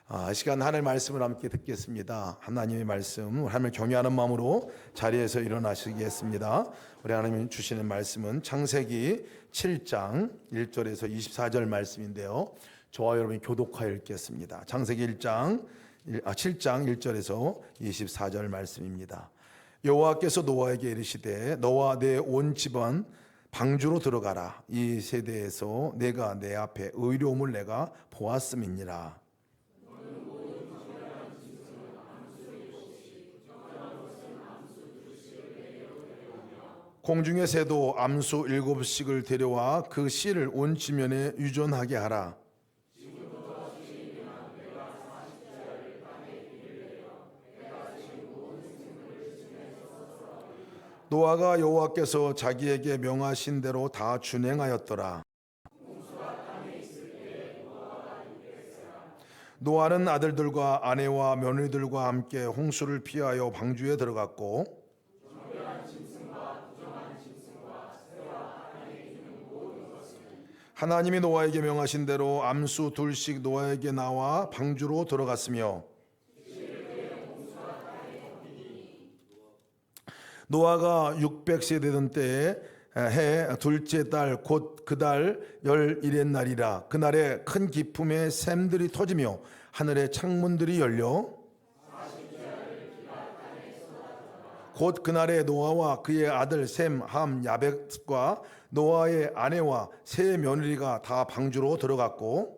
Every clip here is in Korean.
이 시간 하나님의 말씀을 함께 듣겠습니다. 하나님의 말씀, 하나님을 경외하는 마음으로 자리에서 일어나시겠습니다. 우리 하나님 주시는 말씀은 창세기 7장 1절에서 24절 말씀인데요. 저와 여러분이 교독하여 읽겠습니다. 창세기 7장 1절에서 24절 말씀입니다. 여호와께서 노아에게 이르시되 너와 내 온 집안 방주로 들어가라. 이 세대에서 내가 내 앞에 의로움을 내가 보았음이니라. 공중의 새도 암수 7씩을 데려와 그 씨를 온 지면에 유전하게 하라. 노아가 여호와께서 자기에게 명하신 대로 다 준행하였더라. 노아는 아들들과 아내와 며느리들과 함께 홍수를 피하여 방주에 들어갔고 하나님이 노아에게 명하신 대로 암수 2씩 노아에게 나와 방주로 들어갔으며 노아가 600세 되던 때에 해 둘째 달 곧 그 달 11의 날이라. 그날에 큰 기품의 샘들이 터지며 하늘의 창문들이 열려 곧 그날에 노아와 그의 아들 셈, 함, 야벳과 노아의 아내와 세 며느리가 다 방주로 들어갔고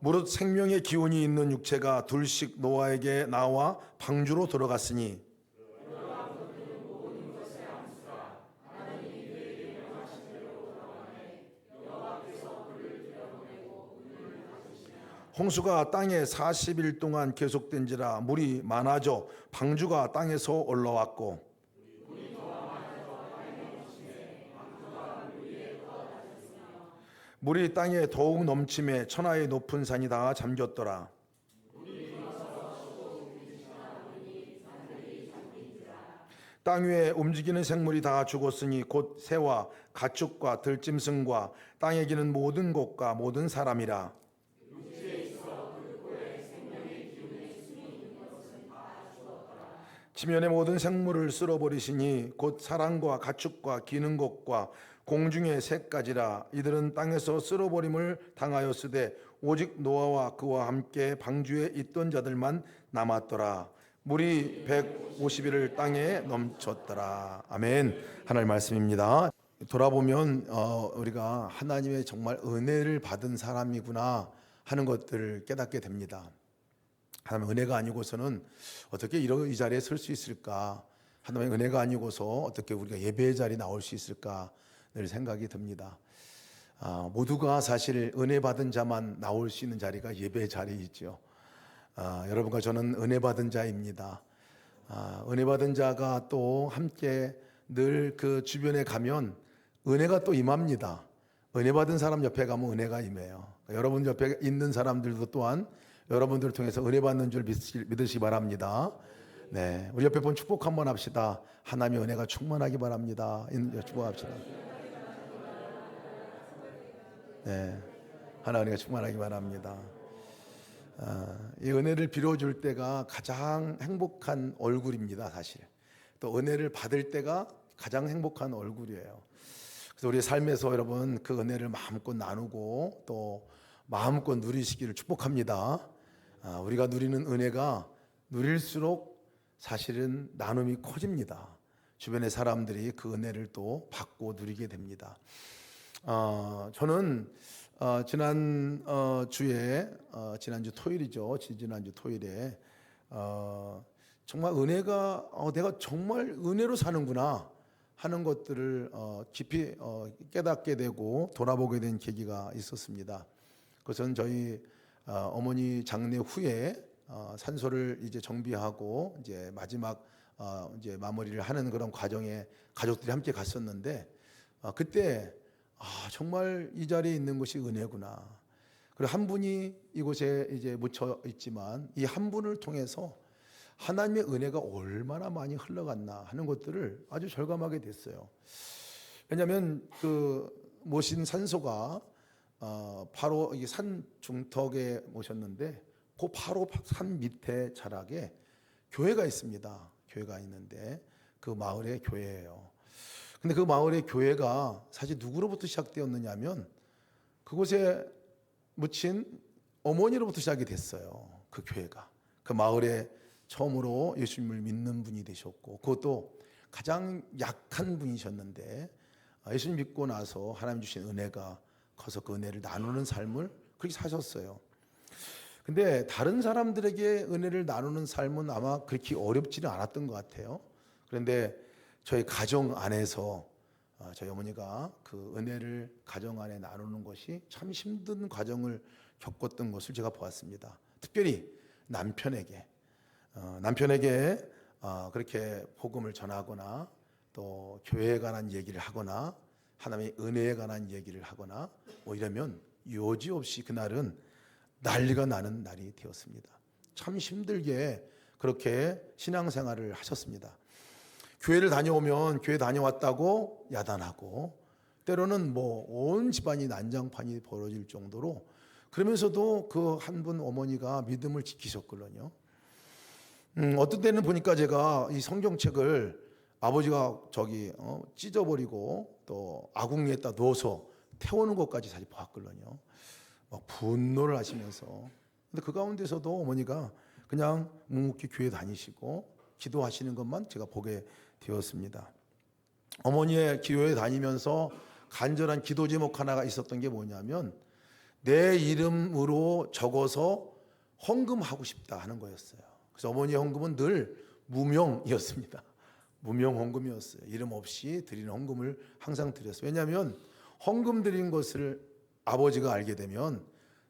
무릇 생명의 기운이 있는 육체가 2씩 노아에게 나와 방주로 들어갔으니 홍수가 땅에 40일 동안 계속된지라 물이 많아져 방주가 땅에서 올라왔고 물이 땅에 더욱 넘침에 천하의 높은 산이 다 잠겼더라. 땅 위에 움직이는 생물이 다 죽었으니 곧 새와 가축과 들짐승과 땅에 기는 모든 것과 모든 사람이라. 지면의 모든 생물을 쓸어버리시니 곧 사람과 가축과 기는 것과 공중의 새까지라. 이들은 땅에서 쓸어버림을 당하였으되 오직 노아와 그와 함께 방주에 있던 자들만 남았더라. 물이 150일을 땅에 넘쳤더라. 아멘. 하나님의 말씀입니다. 돌아보면 우리가 하나님의 정말 은혜를 받은 사람이구나 하는 것들을 깨닫게 됩니다. 하나님의 은혜가 아니고서는 어떻게 이 자리에 설 수 있을까? 하나님의 은혜가 아니고서 어떻게 우리가 예배의 자리에 나올 수 있을까? 늘 생각이 듭니다. 모두가 사실 은혜 받은 자만 나올 수 있는 자리가 예배의 자리이죠. 여러분과 저는 은혜 받은 자입니다. 은혜 받은 자가 또 함께 늘 그 주변에 가면 은혜가 또 임합니다. 은혜 받은 사람 옆에 가면 은혜가 임해요. 여러분 옆에 있는 사람들도 또한 여러분들을 통해서 은혜 받는 줄 믿으시기 바랍니다. 네, 우리 옆에 본 축복 한번 합시다. 하나님의 은혜가 충만하기 바랍니다. 축복합시다. 네, 하나님의 은혜가 충만하기 바랍니다. 이 은혜를 빌어줄 때가 가장 행복한 얼굴입니다. 사실 또 은혜를 받을 때가 가장 행복한 얼굴이에요. 그래서 우리 삶에서 여러분 그 은혜를 마음껏 나누고 또 마음껏 누리시기를 축복합니다. 우리가 누리는 은혜가 누릴수록 사실은 나눔이 커집니다. 주변의 사람들이 그 은혜를 또 받고 누리게 됩니다. 저는 지난주 토요일이죠. 지난주 토요일에 정말 은혜가 내가 정말 은혜로 사는구나 하는 것들을 깊이 깨닫게 되고 돌아보게 된 계기가 있었습니다. 그것은 저희 어머니 장례 후에 산소를 이제 정비하고 이제 마지막 이제 마무리를 하는 그런 과정에 가족들이 함께 갔었는데 그때 정말 이 자리에 있는 것이 은혜구나. 그리고 한 분이 이곳에 이제 묻혀 있지만 이 한 분을 통해서 하나님의 은혜가 얼마나 많이 흘러갔나 하는 것들을 아주 절감하게 됐어요. 왜냐하면 그 모신 산소가 바로 이 산 중턱에 모셨는데 그 바로 산 밑에 자락에 교회가 있습니다. 교회가 있는데 그 마을의 교회예요. 근데 그 마을의 교회가 사실 누구로부터 시작되었느냐면 그곳에 묻힌 어머니로부터 시작이 됐어요. 그 교회가. 그 마을에 처음으로 예수님을 믿는 분이 되셨고 그것도 가장 약한 분이셨는데 예수님 믿고 나서 하나님 주신 은혜가 커서 그 은혜를 나누는 삶을 그렇게 사셨어요. 근데 다른 사람들에게 은혜를 나누는 삶은 아마 그렇게 어렵지는 않았던 것 같아요. 그런데 저희 가정 안에서 저희 어머니가 그 은혜를 가정 안에 나누는 것이 참 힘든 과정을 겪었던 것을 제가 보았습니다. 특별히 남편에게 그렇게 복음을 전하거나 또 교회에 관한 얘기를 하거나 하나님의 은혜에 관한 얘기를 하거나 뭐 이러면 여지없이 그날은 난리가 나는 날이 되었습니다. 참 힘들게 그렇게 신앙생활을 하셨습니다. 교회를 다녀오면 교회 다녀왔다고 야단하고 때로는 뭐 온 집안이 난장판이 벌어질 정도로 그러면서도 그 한 분 어머니가 믿음을 지키셨거든요. 어떤 때는 보니까 제가 이 성경책을 아버지가 찢어버리고 또 아궁이에다 넣어서 태우는 것까지 사실 봤거든요. 막 분노를 하시면서. 근데 그 가운데서도 어머니가 그냥 묵묵히 교회 다니시고 기도하시는 것만 제가 보게 되었습니다. 어머니의 교회 다니면서 간절한 기도 제목 하나가 있었던 게 뭐냐면 내 이름으로 적어서 헌금하고 싶다 하는 거였어요. 그래서 어머니의 헌금은 늘 무명이었습니다. 무명 헌금이었어요. 이름 없이 드리는 헌금을 항상 드렸어요. 왜냐하면 헌금 드린 것을 아버지가 알게 되면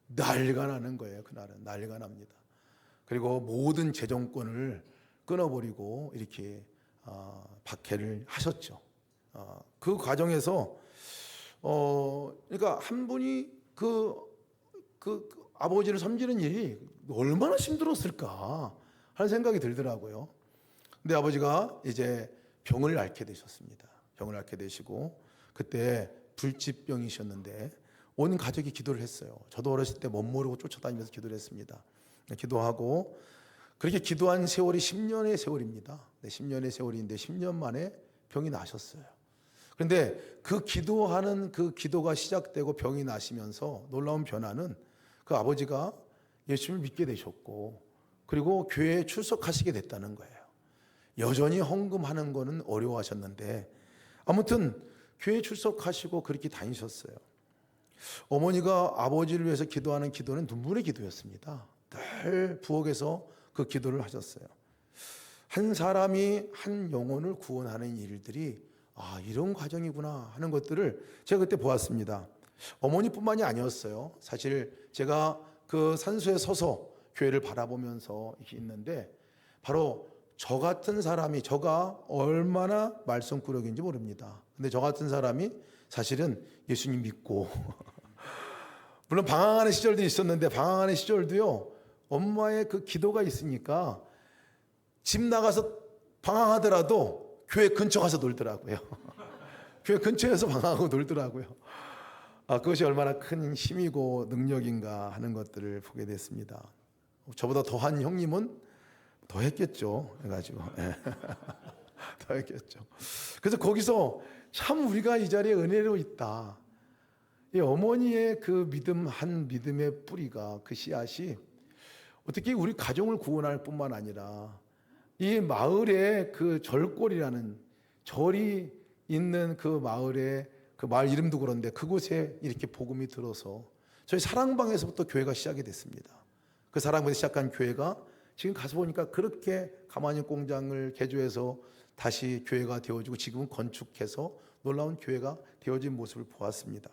난리가 나는 거예요. 그날은 난리가 납니다. 그리고 모든 재정권을 끊어버리고 이렇게 박해를 하셨죠. 그 과정에서 그러니까 한 분이 그 아버지를 섬기는 일이 얼마나 힘들었을까 하는 생각이 들더라고요. 근데 아버지가 이제 병을 앓게 되셨습니다. 병을 앓게 되시고 그때 불치병이셨는데 온 가족이 기도를 했어요. 저도 어렸을 때 못 모르고 쫓아다니면서 기도를 했습니다. 기도하고 그렇게 기도한 세월이 10년의 세월입니다. 10년의 세월인데 10년 만에 병이 나셨어요. 그런데 그 기도하는 그 기도가 시작되고 병이 나시면서 놀라운 변화는 그 아버지가 예수님을 믿게 되셨고 그리고 교회에 출석하시게 됐다는 거예요. 여전히 헌금하는 거는 어려워하셨는데 아무튼 교회에 출석하시고 그렇게 다니셨어요. 어머니가 아버지를 위해서 기도하는 기도는 눈물의 기도였습니다. 늘 부엌에서 그 기도를 하셨어요. 한 사람이 한 영혼을 구원하는 일들이 이런 과정이구나 하는 것들을 제가 그때 보았습니다. 어머니뿐만이 아니었어요. 사실 제가 그 산소에 서서 교회를 바라보면서 있는데 바로 저 같은 사람이 저가 얼마나 말썽꾸러기인지 모릅니다. 근데 저 같은 사람이 사실은 예수님 믿고 물론 방황하는 시절도 있었는데 방황하는 시절도요. 엄마의 그 기도가 있으니까 집 나가서 방황하더라도 교회 근처 가서 놀더라고요. 교회 근처에서 방황하고 놀더라고요. 그것이 얼마나 큰 힘이고 능력인가 하는 것들을 보게 됐습니다. 저보다 더한 형님은 더 했겠죠. 해가지고 더 했겠죠. 그래서 거기서 참 우리가 이 자리에 은혜로 있다. 이 어머니의 그 믿음의 뿌리가 그 씨앗이 어떻게 우리 가정을 구원할 뿐만 아니라 이 마을에 그 절골이라는 절이 있는 그 마을에 그 마을 이름도 그런데 그곳에 이렇게 복음이 들어서 저희 사랑방에서부터 교회가 시작이 됐습니다. 그 사랑방에서 시작한 교회가 지금 가서 보니까 그렇게 가마니 공장을 개조해서 다시 교회가 되어지고 지금은 건축해서 놀라운 교회가 되어진 모습을 보았습니다.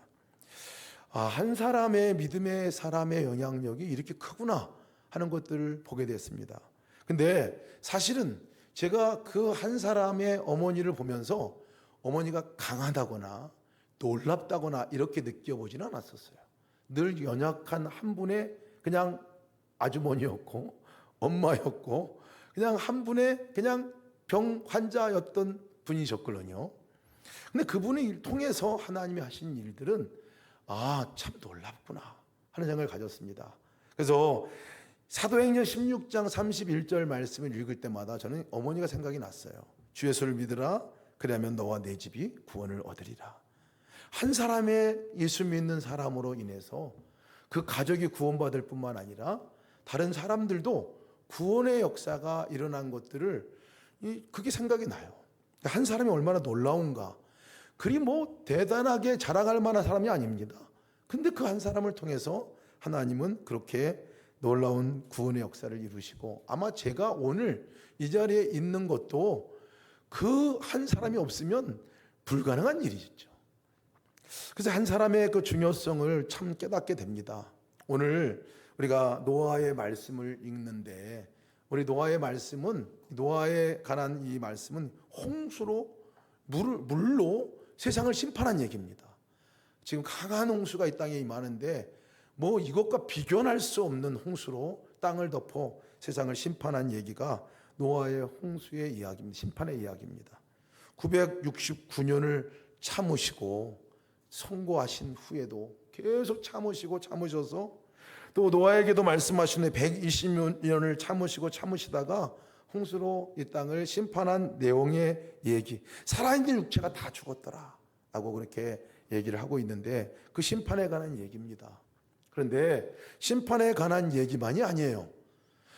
한 사람의 믿음의 사람의 영향력이 이렇게 크구나 하는 것들을 보게 됐습니다. 근데 사실은 제가 그 한 사람의 어머니를 보면서 어머니가 강하다거나 놀랍다거나 이렇게 느껴보지는 않았었어요. 늘 연약한 한 분의 그냥 아주머니였고 엄마였고 그냥 한 분의 그냥 병 환자였던 분이셨거든요. 근데 그분을 통해서 하나님이 하신 일들은 참 놀랍구나 하는 생각을 가졌습니다. 그래서 사도행전 16장 31절 말씀을 읽을 때마다 저는 어머니가 생각이 났어요. 주 예수를 믿으라, 그러면 너와 내 집이 구원을 얻으리라. 한 사람의 예수 믿는 사람으로 인해서 그 가족이 구원받을 뿐만 아니라 다른 사람들도 구원의 역사가 일어난 것들을 그게 생각이 나요. 한 사람이 얼마나 놀라운가. 그리 대단하게 자랑할 만한 사람이 아닙니다. 근데 그 한 사람을 통해서 하나님은 그렇게 놀라운 구원의 역사를 이루시고, 아마 제가 오늘 이 자리에 있는 것도 그 한 사람이 없으면 불가능한 일이죠. 그래서 한 사람의 그 중요성을 참 깨닫게 됩니다. 오늘 우리가 노아의 말씀을 읽는데, 우리 노아의 말씀은, 노아에 관한 이 말씀은 홍수로 물로 세상을 심판한 얘기입니다. 지금 강한 홍수가 이 땅에 임하는데 이것과 비교할 수 없는 홍수로 땅을 덮어 세상을 심판한 얘기가 노아의 홍수의 이야기입니다. 심판의 이야기입니다. 969년을 참으시고 선고하신 후에도 계속 참으셔서 또 노아에게도 말씀하시는 120년을 참으시다가 홍수로 이 땅을 심판한 내용의 얘기. 살아있는 육체가 다 죽었더라 라고 그렇게 얘기를 하고 있는데, 그 심판에 관한 얘기입니다. 그런데 심판에 관한 얘기만이 아니에요.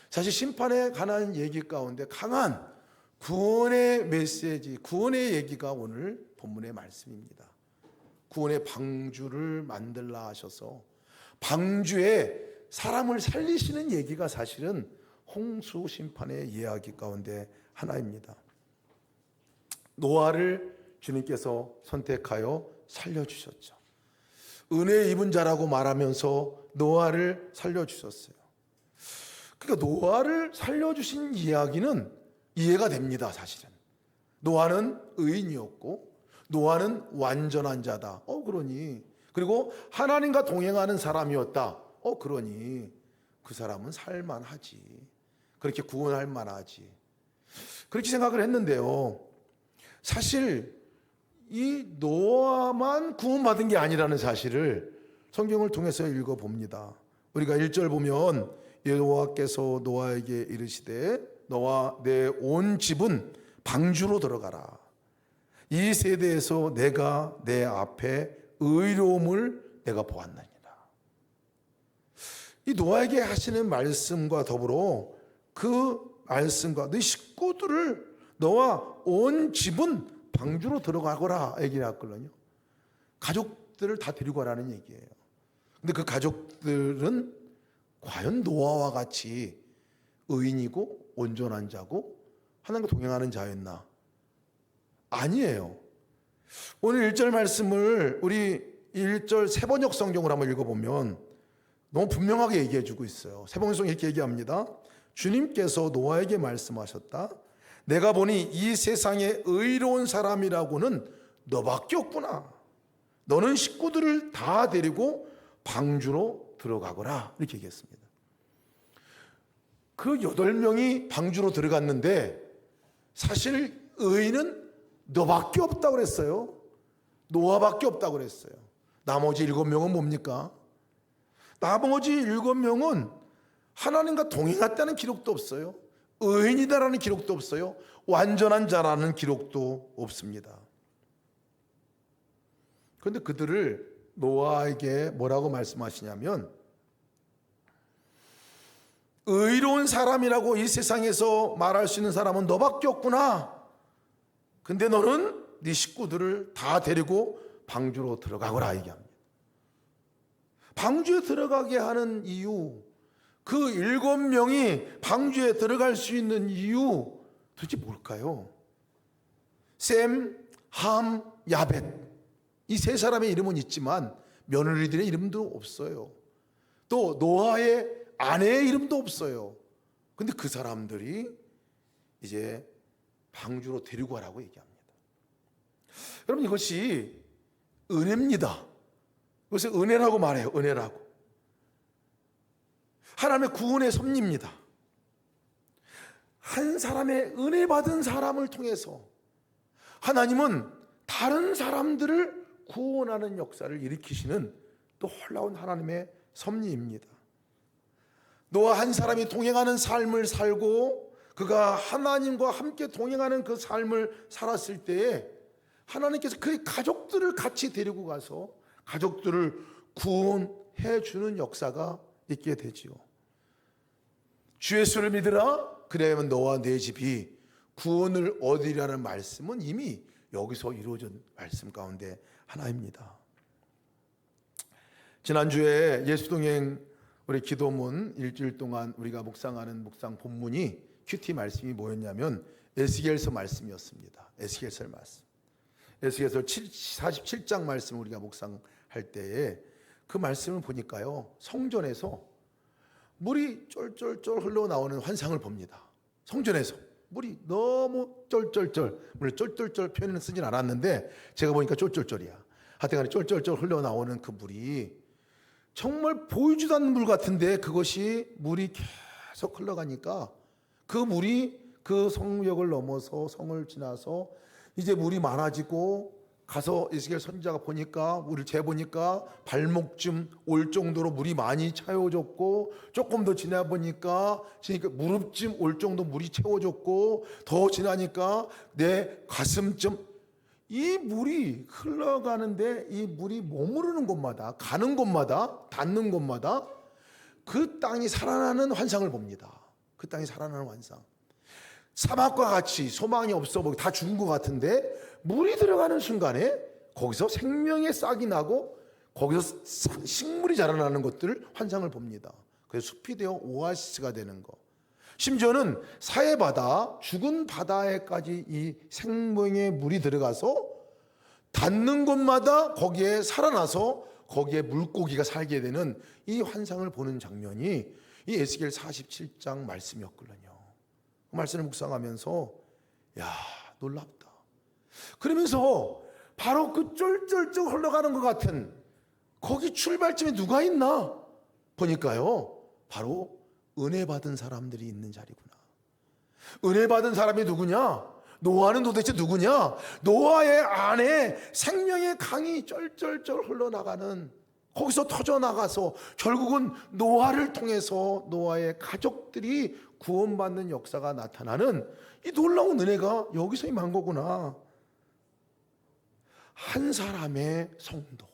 사실 심판에 관한 얘기 가운데 강한 구원의 메시지, 구원의 얘기가 오늘 본문의 말씀입니다. 구원의 방주를 만들라 하셔서 방주에 사람을 살리시는 얘기가 사실은 홍수 심판의 이야기 가운데 하나입니다. 노아를 주님께서 선택하여 살려주셨죠. 은혜 입은 자라고 말하면서 노아를 살려주셨어요. 그러니까 노아를 살려주신 이야기는 이해가 됩니다. 사실은 노아는 의인이었고 노아는 완전한 자다. 그러니, 그리고 하나님과 동행하는 사람이었다. 그러니 그 사람은 살만하지, 그렇게 구원할 만하지, 그렇게 생각을 했는데요. 사실 이 노아만 구원받은 게 아니라는 사실을 성경을 통해서 읽어봅니다. 우리가 1절 보면 여호와께서 노아에게 이르시되 너와 내 온 집은 방주로 들어가라. 이 세대에서 내가 내 앞에 의로움을 내가 보았나니라. 이 노아에게 하시는 말씀과 더불어 그 말씀과 네 식구들을, 너와 온 집은 방주로 들어가거라 얘기를 했거든요. 가족들을 다 데리고 가라는 얘기예요. 근데 그 가족들은 과연 노아와 같이 의인이고 온전한 자고 하나님과 동행하는 자였나? 아니에요. 오늘 1절 말씀을 우리 1절 세번역 성경으로 한번 읽어보면 너무 분명하게 얘기해 주고 있어요. 세번역 성경 이렇게 얘기합니다. 주님께서 노아에게 말씀하셨다. 내가 보니 이 세상에 의로운 사람이라고는 너밖에 없구나. 너는 식구들을 다 데리고 방주로 들어가거라. 이렇게 얘기했습니다. 그 8명이 방주로 들어갔는데 사실 의인은 너밖에 없다고 그랬어요. 노아밖에 없다고 그랬어요. 나머지 7명은 뭡니까? 나머지 7명은 하나님과 동행했다는 기록도 없어요. 의인이다라는 기록도 없어요. 완전한 자라는 기록도 없습니다. 그런데 그들을 노아에게 뭐라고 말씀하시냐면, 의로운 사람이라고 이 세상에서 말할 수 있는 사람은 너밖에 없구나. 근데 너는 네 식구들을 다 데리고 방주로 들어가거라 얘기합니다. 방주에 들어가게 하는 이유, 그 7명이 방주에 들어갈 수 있는 이유 도대체 뭘까요? 셈, 함, 야벳, 이 세 사람의 이름은 있지만 며느리들의 이름도 없어요. 또 노아의 아내의 이름도 없어요. 근데 그 사람들이 이제 방주로 데리고 가라고 얘기합니다. 여러분, 이것이 은혜입니다. 이것을 은혜라고 말해요. 은혜라고. 하나님의 구원의 섭리입니다. 한 사람의 은혜 받은 사람을 통해서 하나님은 다른 사람들을 구원하는 역사를 일으키시는 또 놀라운 하나님의 섭리입니다. 노아 한 사람이 동행하는 삶을 살고 그가 하나님과 함께 동행하는 그 삶을 살았을 때에 하나님께서 그의 가족들을 같이 데리고 가서 가족들을 구원해 주는 역사가 있게 되지요. 주 예수를 믿으라 그래야만 너와 내 집이 구원을 얻으리라는 말씀은 이미 여기서 이루어진 말씀 가운데 하나입니다. 지난주에 예수동행 우리 기도문 일주일 동안 우리가 묵상하는 묵상 본문이 큐티 말씀이 뭐였냐면 에스겔서 말씀이었습니다. 에스겔서 말씀. 에스겔서 47장 말씀을 우리가 묵상할 때에 그 말씀을 보니까요, 성전에서 물이 쫄쫄쫄 흘러나오는 환상을 봅니다. 성전에서 물이 너무 쫄쫄쫄, 물론 쫄쫄쫄 표현은 쓰진 않았는데 제가 보니까 쫄쫄쫄이야. 하여튼간에 쫄쫄쫄 흘러나오는 그 물이 정말 보이지도 않는 물 같은데 그것이 물이 계속 흘러가니까 그 물이 그 성역을 넘어서 성을 지나서 이제 물이 많아지고 가서 에스겔 선지자가 보니까 물을 재보니까 발목쯤 올 정도로 물이 많이 채워졌고 조금 더 지나 보니까 무릎쯤 올 정도 물이 채워졌고 더 지나니까 내 가슴쯤 이 물이 흘러가는데 이 물이 머무르는 곳마다 가는 곳마다 닿는 곳마다 그 땅이 살아나는 환상을 봅니다. 그 땅이 살아나는 환상. 사막과 같이 소망이 없어 보이고 다 죽은 것 같은데 물이 들어가는 순간에 거기서 생명의 싹이 나고 거기서 식물이 자라나는 것들을 환상을 봅니다. 그래서 숲이 되어 오아시스가 되는 거. 심지어는 사해바다, 죽은 바다에까지 이 생명의 물이 들어가서 닿는 곳마다 거기에 살아나서 거기에 물고기가 살게 되는 이 환상을 보는 장면이 이 에스겔 47장 말씀이었거든요. 그 말씀을 묵상하면서 야, 놀랍다. 그러면서 바로 그 쫄쫄쫄 흘러가는 것 같은 거기 출발점에 누가 있나 보니까요, 바로 은혜 받은 사람들이 있는 자리구나. 은혜 받은 사람이 누구냐? 노아는 도대체 누구냐? 노아의 안에 생명의 강이 쩔쩔쩔 흘러나가는, 거기서 터져나가서 결국은 노아를 통해서 노아의 가족들이 구원받는 역사가 나타나는 이 놀라운 은혜가 여기서 임한 거구나. 한 사람의 성도,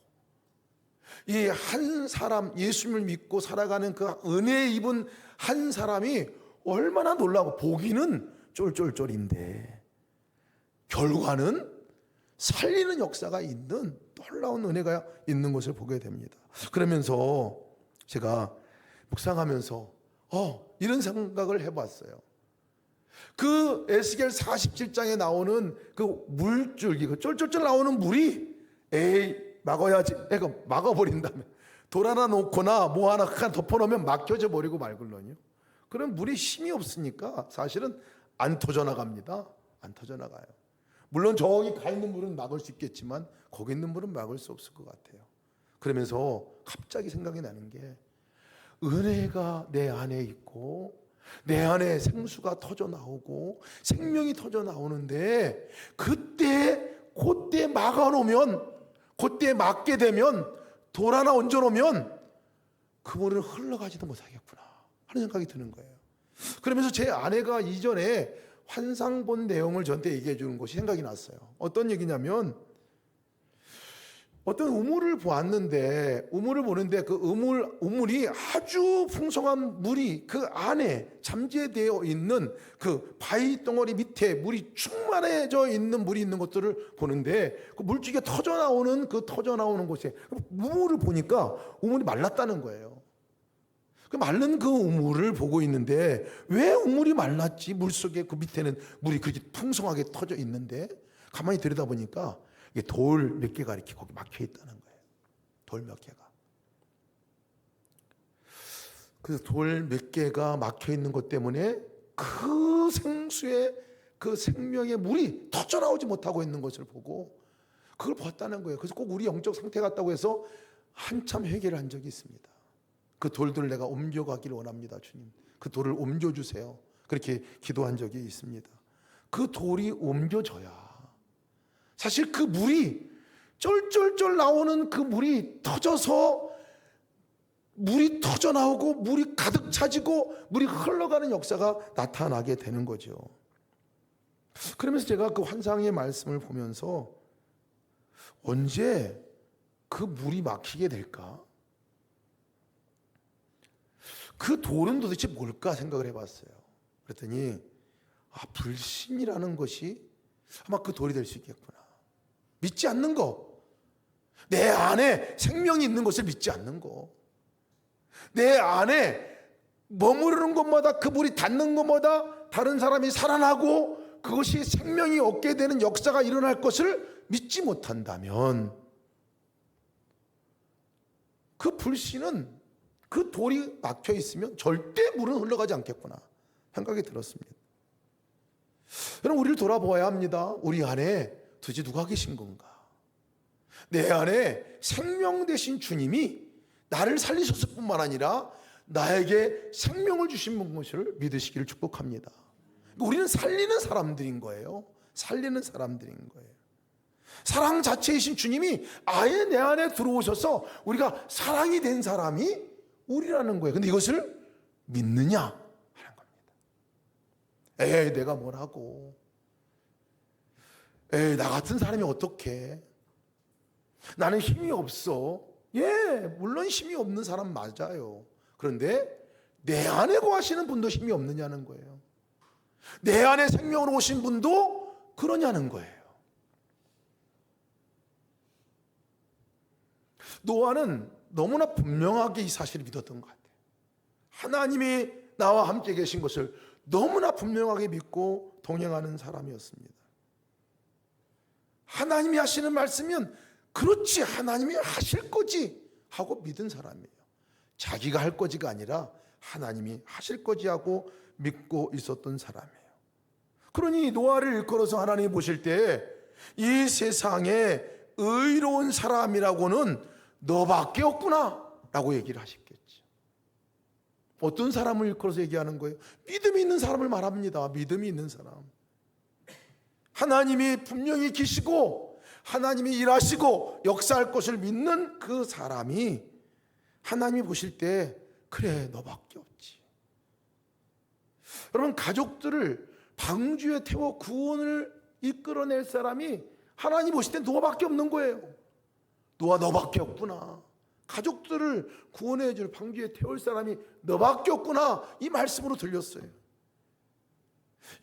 이 한 사람, 예수님을 믿고 살아가는 그 은혜 입은 한 사람이 얼마나 놀라고, 보기는 쫄쫄쫄인데 결과는 살리는 역사가 있는 놀라운 은혜가 있는 것을 보게 됩니다. 그러면서 제가 묵상하면서 이런 생각을 해봤어요. 그 에스겔 47장에 나오는 그 물줄기, 그 쫄쫄쫄 나오는 물이 막아야지, 막아버린다면 돌 하나 놓거나 뭐 하나 덮어놓으면 막혀져 버리고 말걸요. 그럼 물이 힘이 없으니까 사실은 안 터져나갑니다. 안 터져나가요. 물론 저기 가 있는 물은 막을 수 있겠지만 거기 있는 물은 막을 수 없을 것 같아요. 그러면서 갑자기 생각이 나는 게, 은혜가 내 안에 있고 내 안에 생수가 터져 나오고 생명이 터져 나오는데 그때 막아놓으면, 그때 막게 되면, 돌 하나 얹어놓으면 그 물은 흘러가지도 못하겠구나 하는 생각이 드는 거예요. 그러면서 제 아내가 이전에 환상 본 내용을 저한테 얘기해 주는 것이 생각이 났어요. 어떤 얘기냐면, 어떤 우물을 보았는데, 우물을 보는데 그 우물이 아주 풍성한 물이 그 안에 잠재되어 있는 그 바위 덩어리 밑에 물이 충만해져 있는 물이 있는 것들을 보는데, 그 물줄기가 터져 나오는 곳에 우물을 보니까 우물이 말랐다는 거예요. 그 마른 그 우물을 보고 있는데 왜 우물이 말랐지? 물속에 그 밑에는 물이 그렇게 풍성하게 터져 있는데, 가만히 들여다보니까 돌 몇 개가 이렇게 거기 막혀 있다는 거예요. 돌 몇 개가. 그 돌 몇 개가 막혀 있는 것 때문에 그 생수의 그 생명의 물이 터져 나오지 못하고 있는 것을 보고 그걸 봤다는 거예요. 그래서 꼭 우리 영적 상태 같다고 해서 한참 회개를 한 적이 있습니다. 그 돌들을 내가 옮겨가기를 원합니다, 주님. 그 돌을 옮겨주세요. 그렇게 기도한 적이 있습니다. 그 돌이 옮겨져야 사실 그 물이 쫄쫄쫄 나오는 그 물이 터져서 물이 터져 나오고 물이 가득 차지고 물이 흘러가는 역사가 나타나게 되는 거죠. 그러면서 제가 그 환상의 말씀을 보면서 언제 그 물이 막히게 될까? 그 돌은 도대체 뭘까 생각을 해봤어요. 그랬더니 불신이라는 것이 아마 그 돌이 될 수 있겠구나. 믿지 않는 거, 내 안에 생명이 있는 것을 믿지 않는 거, 내 안에 머무르는 것마다 그 물이 닿는 것마다 다른 사람이 살아나고 그것이 생명이 얻게 되는 역사가 일어날 것을 믿지 못한다면 그 불신은, 그 돌이 막혀 있으면 절대 물은 흘러가지 않겠구나 생각이 들었습니다. 여러분, 우리를 돌아보아야 합니다. 우리 안에 도대체 누가 계신 건가? 내 안에 생명 되신 주님이 나를 살리셨을 뿐만 아니라 나에게 생명을 주신 것을 믿으시기를 축복합니다. 우리는 살리는 사람들인 거예요. 살리는 사람들인 거예요. 사랑 자체이신 주님이 아예 내 안에 들어오셔서 우리가 사랑이 된 사람이 우리라는 거예요. 근데 이것을 믿느냐 하는 겁니다. 에이, 내가 뭘 하고, 에이, 나 같은 사람이 어떡해, 나는 힘이 없어. 예, 물론 힘이 없는 사람 맞아요. 그런데 내 안에 거하시는 분도 힘이 없느냐는 거예요. 내 안에 생명으로 오신 분도 그러냐는 거예요. 노아는 너무나 분명하게 이 사실을 믿었던 것 같아요. 하나님이 나와 함께 계신 것을 너무나 분명하게 믿고 동행하는 사람이었습니다. 하나님이 하시는 말씀이면 그렇지, 하나님이 하실 거지 하고 믿은 사람이에요. 자기가 할 거지가 아니라 하나님이 하실 거지 하고 믿고 있었던 사람이에요. 그러니 노아를 일컬어서 하나님이 보실 때 이 세상에 의로운 사람이라고는 너밖에 없구나 라고 얘기를 하셨겠죠. 어떤 사람을 일컬어서 얘기하는 거예요? 믿음이 있는 사람을 말합니다. 믿음이 있는 사람. 하나님이 분명히 계시고 하나님이 일하시고 역사할 것을 믿는 그 사람이 하나님이 보실 때 그래, 너밖에 없지. 여러분, 가족들을 방주에 태워 구원을 이끌어낼 사람이 하나님 보실 때 너밖에 없는 거예요. 노아, 너밖에 없구나. 가족들을 구원해 줄, 방주에 태울 사람이 너밖에 없구나, 이 말씀으로 들렸어요.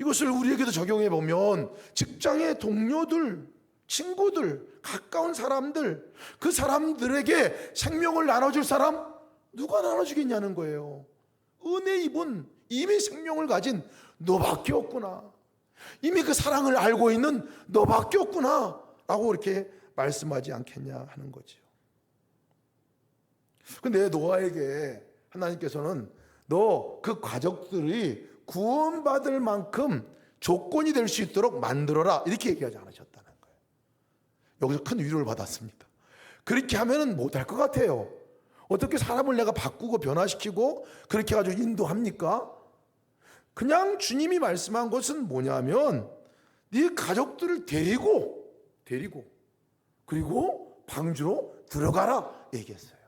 이것을 우리에게도 적용해 보면 직장의 동료들, 친구들, 가까운 사람들, 그 사람들에게 생명을 나눠줄 사람 누가 나눠주겠냐는 거예요. 은혜 입은, 이미 생명을 가진 너밖에 없구나, 이미 그 사랑을 알고 있는 너밖에 없구나 라고 이렇게 말씀하지 않겠냐 하는 거죠. 근데 노아에게 하나님께서는 너 그 가족들이 구원받을 만큼 조건이 될 수 있도록 만들어라 이렇게 얘기하지 않으셨다는 거예요. 여기서 큰 위로를 받았습니다. 그렇게 하면은 못할 것 같아요. 어떻게 사람을 내가 바꾸고 변화시키고 그렇게 해가지고 인도합니까? 그냥 주님이 말씀한 것은 뭐냐면 네 가족들을 데리고 그리고 방주로 들어가라 얘기했어요.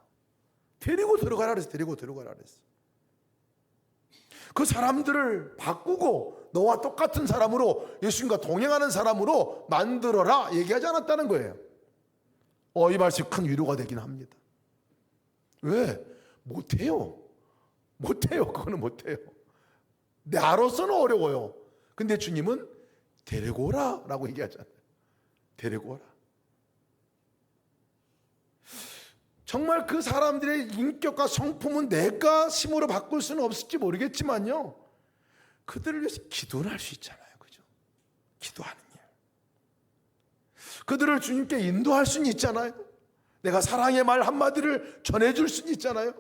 데리고 들어가라 그랬어요. 데리고 들어가라 그랬어요. 그 사람들을 바꾸고 너와 똑같은 사람으로, 예수님과 동행하는 사람으로 만들어라 얘기하지 않았다는 거예요. 이 말씀이 큰 위로가 되긴 합니다. 왜? 못해요. 그거는 못해요. 나로서는 어려워요. 근데 주님은 데리고 오라 라고 얘기하잖아요. 데리고 오라. 정말 그 사람들의 인격과 성품은 내가 힘으로 바꿀 수는 없을지 모르겠지만요, 그들을 위해서 기도를 할 수 있잖아요. 그죠? 기도하는 일. 그들을 주님께 인도할 수는 있잖아요. 내가 사랑의 말 한마디를 전해줄 수는 있잖아요.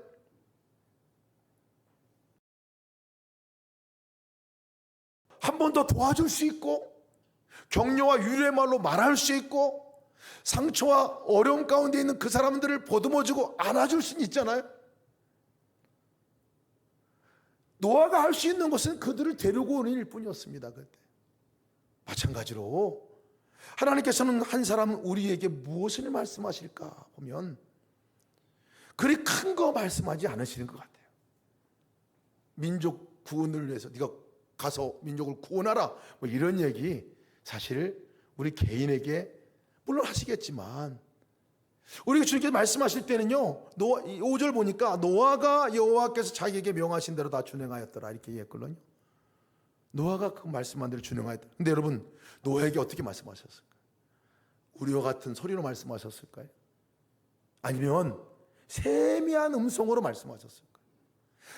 한 번 더 도와줄 수 있고, 격려와 위로의 말로 말할 수 있고, 상처와 어려움 가운데 있는 그 사람들을 보듬어주고 안아줄 수는 있잖아요. 노아가 할 수 있는 것은 그들을 데리고 오는 일뿐이었습니다. 그때 마찬가지로 하나님께서는 한 사람 우리에게 무엇을 말씀하실까 보면 그리 큰 거 말씀하지 않으시는 것 같아요. 민족 구원을 위해서 네가 가서 민족을 구원하라, 뭐 이런 얘기 사실 우리 개인에게 물론 하시겠지만, 우리가 주님께서 말씀하실 때는요, 5절 보니까 노아가 여호와께서 자기에게 명하신 대로 다 준행하였더라 이렇게 얘기했거든요. 노아가 그 말씀한 대로 준행하였다. 근데 여러분, 노아에게 어떻게 말씀하셨을까요? 우리와 같은 소리로 말씀하셨을까요? 아니면 세미한 음성으로 말씀하셨을까요?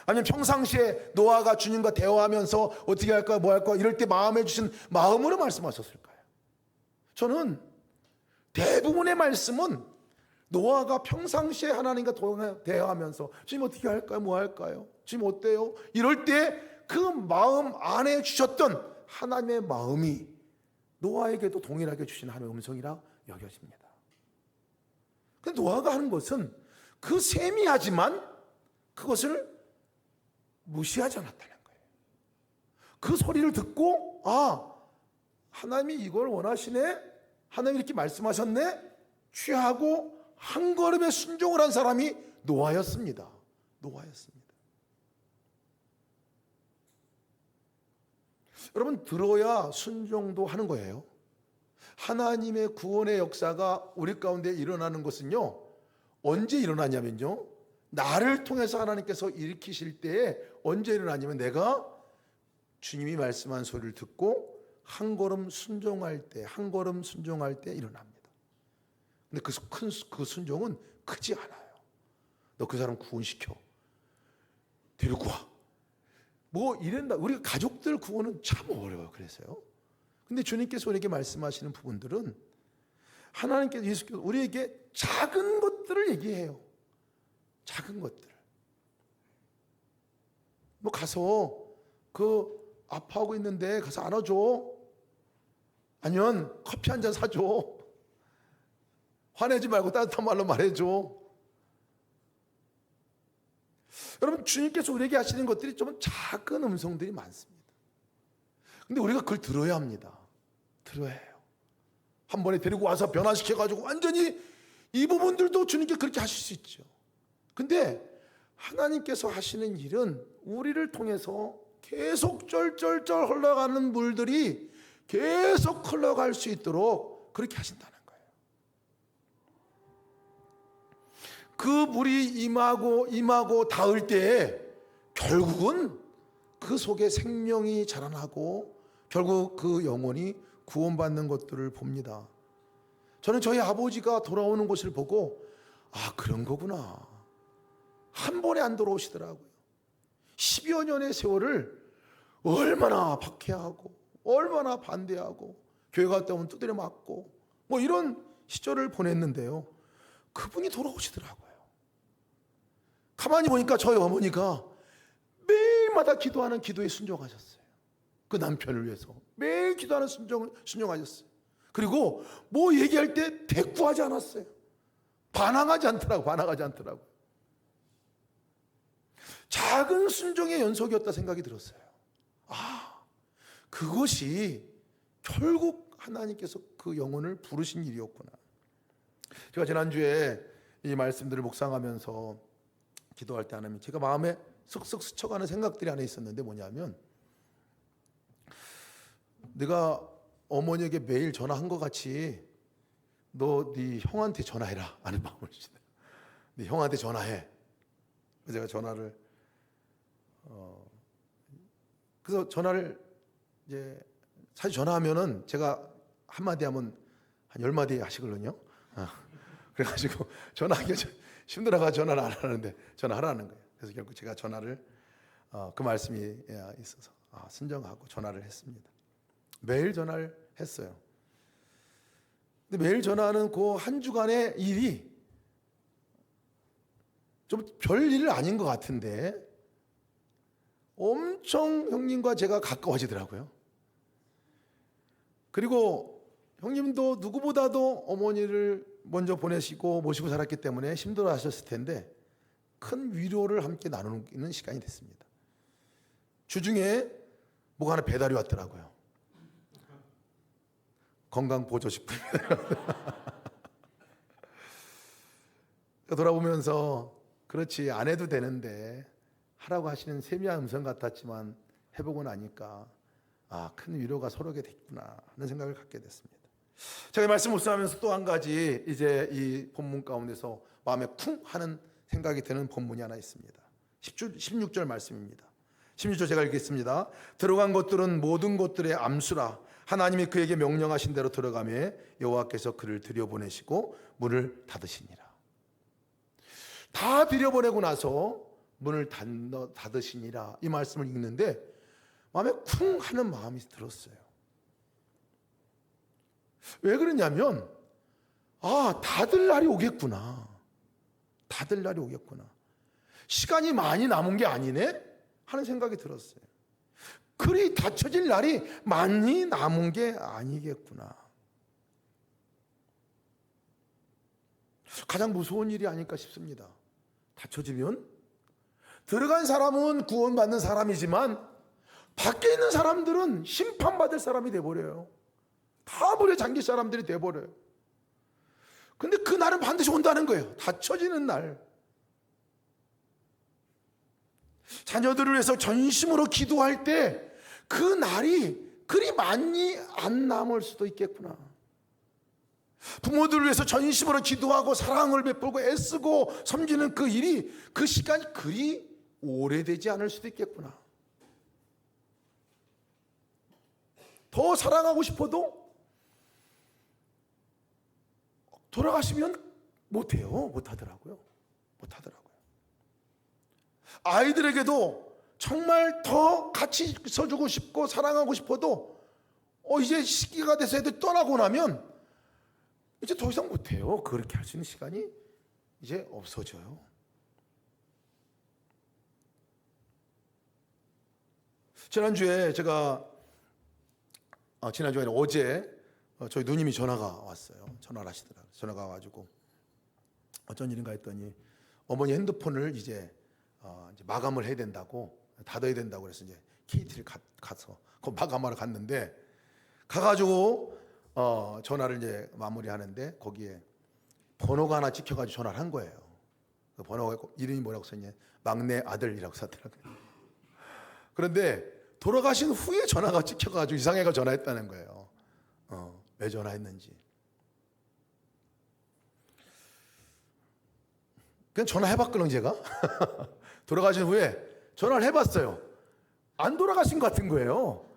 아니면 평상시에 노아가 주님과 대화하면서 어떻게 할까 뭐 할까 이럴 때 마음에 주신 마음으로 말씀하셨을까요? 저는 대부분의 말씀은 노아가 평상시에 하나님과 대화하면서 주님 어떻게 할까요? 뭐 할까요? 주님 어때요? 이럴 때 그 마음 안에 주셨던 하나님의 마음이 노아에게도 동일하게 주신 하나님의 음성이라 여겨집니다. 근데 노아가 하는 것은 그 세미하지만 그것을 무시하지 않았다는 거예요. 그 소리를 듣고 하나님이 이걸 원하시네? 하나님이 이렇게 말씀하셨네? 취하고 한 걸음에 순종을 한 사람이 노아였습니다. 여러분, 들어야 순종도 하는 거예요. 하나님의 구원의 역사가 우리 가운데 일어나는 것은요, 언제 일어나냐면요, 나를 통해서 하나님께서 일으키실 때에 언제 일어나냐면 내가 주님이 말씀한 소리를 듣고 한 걸음 순종할 때 일어납니다. 근데 그 순종은 크지 않아요. 너 그 사람 구원시켜, 데리고 와, 뭐 이런다. 우리가 가족들 구원은 참 어려워요. 그래서요. 근데 주님께서 우리에게 말씀하시는 부분들은 하나님께서 예수께서 우리에게 작은 것들을 얘기해요. 작은 것들. 뭐 가서 그 아파하고 있는데 가서 안아줘. 아니면 커피 한 잔 사줘. 화내지 말고 따뜻한 말로 말해줘. 여러분, 주님께서 우리에게 하시는 것들이 좀 작은 음성들이 많습니다. 근데 우리가 그걸 들어야 합니다. 들어야 해요. 한 번에 데리고 와서 변화시켜가지고 완전히 이 부분들도 주님께 그렇게 하실 수 있죠. 근데 하나님께서 하시는 일은 우리를 통해서 계속 쩔쩔쩔 흘러가는 물들이 계속 흘러갈 수 있도록 그렇게 하신다는 거예요. 그 물이 임하고 닿을 때 결국은 그 속에 생명이 자라나고 결국 그 영혼이 구원받는 것들을 봅니다. 저는 저희 아버지가 돌아오는 것을 보고 그런 거구나. 한 번에 안 돌아오시더라고요. 10여 년의 세월을 얼마나 박해하고 얼마나 반대하고 교회 갔다 오면 두드려 맞고 뭐 이런 시절을 보냈는데요, 그분이 돌아오시더라고요. 가만히 보니까 저희 어머니가 매일마다 기도하는 기도에 순종하셨어요. 그 남편을 위해서 매일 기도하는 순종하셨어요. 그리고 뭐 얘기할 때 대꾸하지 않았어요. 반항하지 않더라고요. 작은 순종의 연속이었다 생각이 들었어요. 그것이 결국 하나님께서 그 영혼을 부르신 일이었구나. 제가 지난주에 이 말씀들을 묵상하면서 기도할 때 하나님, 제가 마음에 쓱쓱 스쳐가는 생각들이 안에 있었는데 뭐냐면, 내가 어머니에게 매일 전화한 것 같이 너 네 형한테 전화해라 하는 마음을 주시네. 네 형한테 전화해. 제가 전화를 그래서 전화를 이제 사실 전화하면은 제가 한마디 하면 한 10마디 하시거든요. 그래가지고 전화하기가 힘들어가 전화를 안 하는데 전화하라는 거예요. 그래서 결국 제가 전화를 그 말씀이 있어서 순정하고 전화를 했습니다. 매일 전화를 했어요. 근데 매일 전화하는 그 한 주간의 일이 좀 별일 아닌 것 같은데 엄청 형님과 제가 가까워지더라고요. 그리고 형님도 누구보다도 어머니를 먼저 보내시고 모시고 살았기 때문에 힘들어 하셨을 텐데 큰 위로를 함께 나누는 시간이 됐습니다. 주중에 뭐가 하나 배달이 왔더라고요. 건강보조식품. 돌아보면서 그렇지 안 해도 되는데 하라고 하시는 세미한 음성 같았지만 해보고 나니까 큰 위로가 서로게 됐구나 하는 생각을 갖게 됐습니다. 제가 이 말씀 묵상하면서 또 한 가지 이제 이 본문 가운데서 마음에 쿵 하는 생각이 드는 본문이 하나 있습니다. 16절 말씀입니다. 16절 제가 읽겠습니다. 들어간 것들은 모든 것들의 암수라. 하나님이 그에게 명령하신 대로 들어가며 여호와께서 그를 들여보내시고 문을 닫으시니라. 다 들여보내고 나서 문을 닫으시니라 이 말씀을 읽는데 마음에 쿵 하는 마음이 들었어요. 왜 그러냐면 닫을 날이 오겠구나. 닫을 날이 오겠구나. 시간이 많이 남은 게 아니네 하는 생각이 들었어요. 그리 닫혀질 날이 많이 남은 게 아니겠구나. 가장 무서운 일이 아닐까 싶습니다. 닫혀지면 들어간 사람은 구원받는 사람이지만 밖에 있는 사람들은 심판받을 사람이 돼버려요. 다 물에 잠길 사람들이 돼버려요. 근데 그 날은 반드시 온다는 거예요. 닫혀지는 날. 자녀들을 위해서 전심으로 기도할 때 그 날이 그리 많이 안 남을 수도 있겠구나. 부모들을 위해서 전심으로 기도하고 사랑을 베풀고 애쓰고 섬기는 그 일이 그 시간이 그리 오래되지 않을 수도 있겠구나. 더 사랑하고 싶어도 돌아가시면 못해요. 못하더라고요. 아이들에게도 정말 더 같이 있어주고 싶고 사랑하고 싶어도 이제 시기가 돼서 애들 떠나고 나면 이제 더 이상 못해요. 그렇게 할 수 있는 시간이 이제 없어져요. 지난주에 어제 저희 누님이 전화가 왔어요. 전화를 하시더라고요. 전화가 와가지고 어쩐 일인가 했더니 어머니 핸드폰을 이제 마감을 해야 된다고 닫아야 된다고 그래서 이제 KT를 가서 그 마감하러 갔는데 가가지고 전화를 이제 마무리하는데 거기에 번호가 하나 찍혀가지고 전화를 한 거예요. 그 번호가 이름이 뭐라고 썼냐? 막내 아들이라고 썼더라고요. 그런데 돌아가신 후에 전화가 찍혀가지고 이상해가 전화했다는 거예요. 왜 전화했는지. 그냥 전화해봤거든요, 제가. 돌아가신 후에 전화를 해봤어요. 안 돌아가신 것 같은 거예요.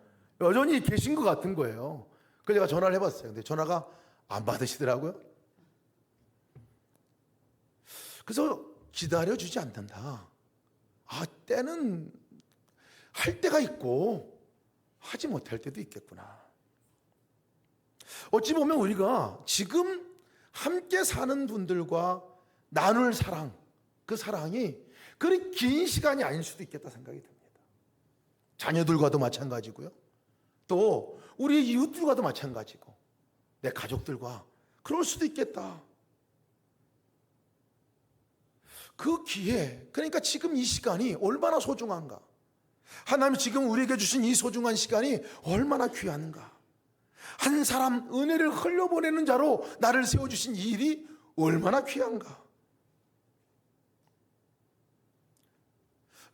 여전히 계신 것 같은 거예요. 그래서 제가 전화를 해봤어요. 근데 전화가 안 받으시더라고요. 그래서 기다려주지 않는다. 때는 할 때가 있고 하지 못할 때도 있겠구나. 어찌 보면 우리가 지금 함께 사는 분들과 나눌 사랑, 그 사랑이 그리 긴 시간이 아닐 수도 있겠다 생각이 듭니다. 자녀들과도 마찬가지고요. 또 우리 이웃들과도 마찬가지고 내 가족들과 그럴 수도 있겠다. 그 기회, 그러니까 지금 이 시간이 얼마나 소중한가. 하나님이 지금 우리에게 주신 이 소중한 시간이 얼마나 귀한가. 한 사람 은혜를 흘려보내는 자로 나를 세워주신 이 일이 얼마나 귀한가.